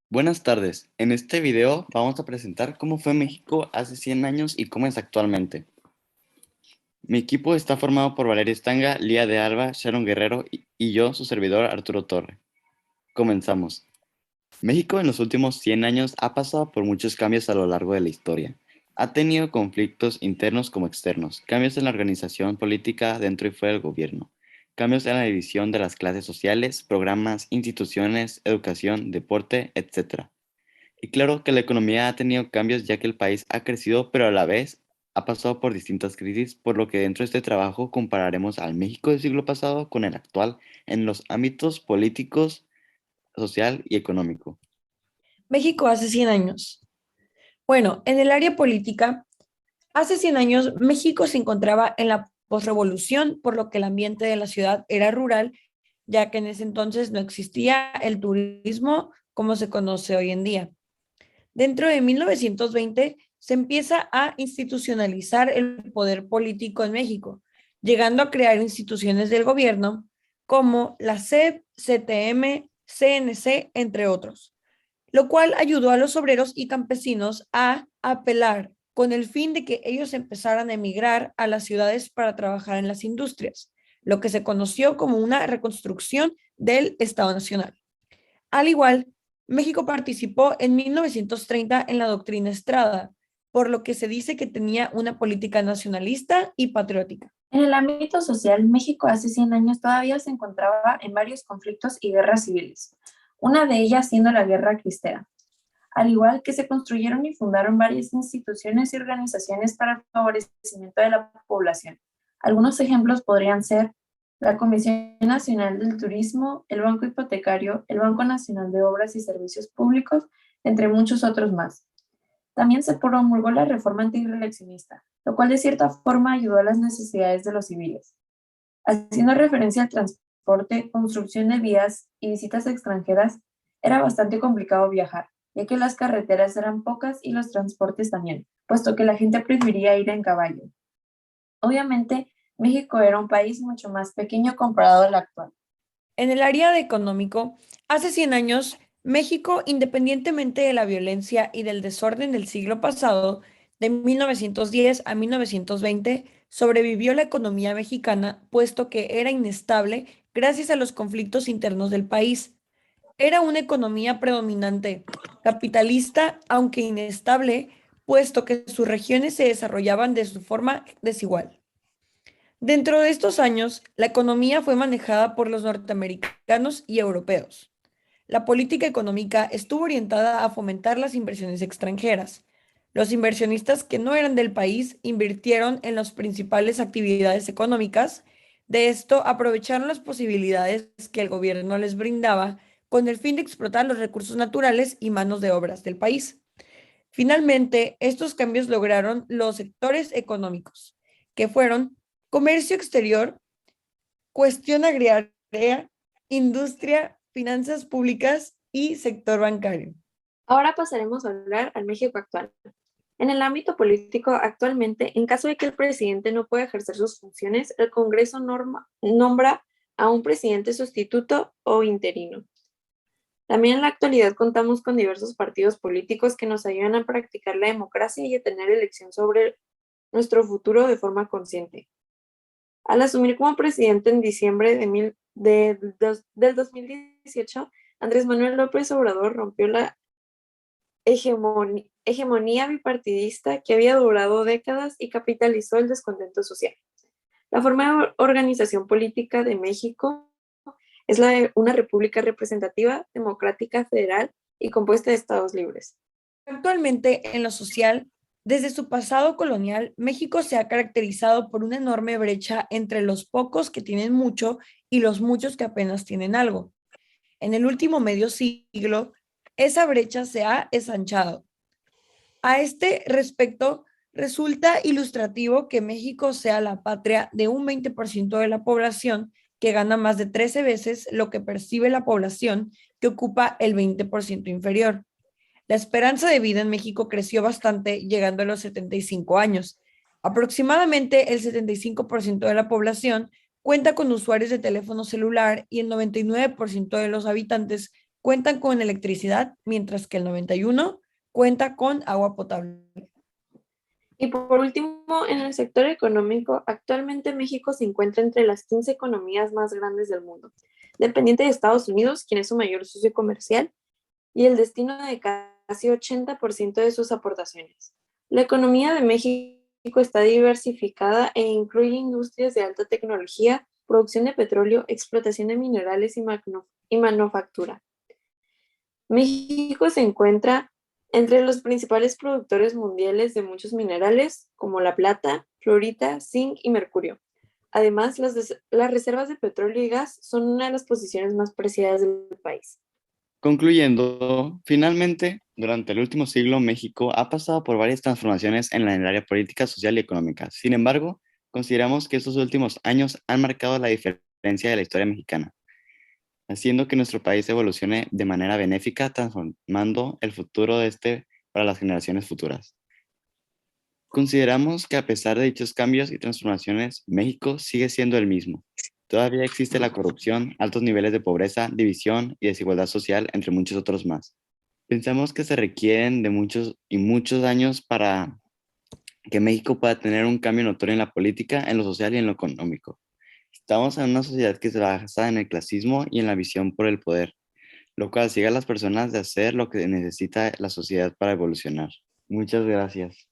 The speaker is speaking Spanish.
Buenas tardes. En este video vamos a presentar cómo fue México hace 100 años y cómo es actualmente. Mi equipo está formado por Valeria Estanga, Lía de Alba, Sharon Guerrero y yo, su servidor Arturo Torre. Comenzamos. México en los últimos 100 años ha pasado por muchos cambios a lo largo de la historia. Ha tenido conflictos internos como externos, cambios en la organización política dentro y fuera del gobierno, cambios en la división de las clases sociales, programas, instituciones, educación, deporte, etc. Y claro que la economía ha tenido cambios ya que el país ha crecido, pero a la vez ha pasado por distintas crisis, por lo que dentro de este trabajo compararemos al México del siglo pasado con el actual en los ámbitos políticos, social y económico. México hace 100 años. Bueno, en el área política, hace 100 años México se encontraba en la posrevolución, por lo que el ambiente de la ciudad era rural, ya que en ese entonces no existía el turismo como se conoce hoy en día. Dentro de 1920 se empieza a institucionalizar el poder político en México, llegando a crear instituciones del gobierno como la SEP, CTM, CNC, entre otros, lo cual ayudó a los obreros y campesinos a apelar con el fin de que ellos empezaran a emigrar a las ciudades para trabajar en las industrias, lo que se conoció como una reconstrucción del Estado Nacional. Al igual, México participó en 1930 en la doctrina Estrada, por lo que se dice que tenía una política nacionalista y patriótica. En el ámbito social, México hace 100 años todavía se encontraba en varios conflictos y guerras civiles, una de ellas siendo la Guerra Cristera, al igual que se construyeron y fundaron varias instituciones y organizaciones para el favorecimiento de la población. Algunos ejemplos podrían ser la Comisión Nacional del Turismo, el Banco Hipotecario, el Banco Nacional de Obras y Servicios Públicos, entre muchos otros más. También se promulgó la reforma antirreeleccionista, lo cual de cierta forma ayudó a las necesidades de los civiles. Haciendo referencia al transporte, construcción de vías y visitas extranjeras, era bastante complicado viajar, ya que las carreteras eran pocas y los transportes también, puesto que la gente prefería ir en caballo. Obviamente, México era un país mucho más pequeño comparado al actual. En el área económico, hace 100 años, México, independientemente de la violencia y del desorden del siglo pasado, de 1910 a 1920, sobrevivió la economía mexicana, puesto que era inestable gracias a los conflictos internos del país. Era una economía predominante capitalista, aunque inestable, puesto que sus regiones se desarrollaban de su forma desigual. Dentro de estos años, la economía fue manejada por los norteamericanos y europeos. La política económica estuvo orientada a fomentar las inversiones extranjeras. Los inversionistas que no eran del país invirtieron en las principales actividades económicas. De esto aprovecharon las posibilidades que el gobierno les brindaba con el fin de explotar los recursos naturales y manos de obras del país. Finalmente, estos cambios lograron los sectores económicos, que fueron comercio exterior, cuestión agraria, industria, finanzas públicas y sector bancario. Ahora pasaremos a hablar al México actual. En el ámbito político, actualmente, en caso de que el presidente no pueda ejercer sus funciones, el Congreso nombra a un presidente sustituto o interino. También en la actualidad contamos con diversos partidos políticos que nos ayudan a practicar la democracia y a tener elección sobre nuestro futuro de forma consciente. Al asumir como presidente en diciembre del 2018, Andrés Manuel López Obrador rompió la hegemonía bipartidista que había durado décadas y capitalizó el descontento social. La forma de organización política de México es la de una república representativa, democrática, federal y compuesta de estados libres. Actualmente, en lo social, desde su pasado colonial, México se ha caracterizado por una enorme brecha entre los pocos que tienen mucho y los muchos que apenas tienen algo. En el último medio siglo, esa brecha se ha ensanchado. A este respecto, resulta ilustrativo que México sea la patria de un 20% de la población que gana más de 13 veces lo que percibe la población que ocupa el 20% inferior. La esperanza de vida en México creció bastante, llegando a los 75 años. Aproximadamente el 75% de la población cuenta con usuarios de teléfono celular y el 99% de los habitantes cuentan con electricidad, mientras que el 91 cuenta con agua potable. Y por último, en el sector económico, actualmente México se encuentra entre las 15 economías más grandes del mundo, dependiente de Estados Unidos, quien es su mayor socio comercial, y el destino de casi 80% de sus aportaciones. La economía de México está diversificada e incluye industrias de alta tecnología, producción de petróleo, explotación de minerales y manufactura. México se encuentra entre los principales productores mundiales de muchos minerales como la plata, fluorita, zinc y mercurio. Además, las reservas de petróleo y gas son una de las posiciones más preciadas del país. Concluyendo, finalmente, durante el último siglo, México ha pasado por varias transformaciones en el área política, social y económica. Sin embargo, consideramos que estos últimos años han marcado la diferencia de la historia mexicana, haciendo que nuestro país evolucione de manera benéfica, transformando el futuro de este para las generaciones futuras. Consideramos que a pesar de dichos cambios y transformaciones, México sigue siendo el mismo. Todavía existe la corrupción, altos niveles de pobreza, división y desigualdad social, entre muchos otros más. Pensamos que se requieren de muchos años para que México pueda tener un cambio notorio en la política, en lo social y en lo económico. Estamos en una sociedad que se basa en el clasismo y en la visión por el poder, lo cual ciega a las personas de hacer lo que necesita la sociedad para evolucionar. Muchas gracias.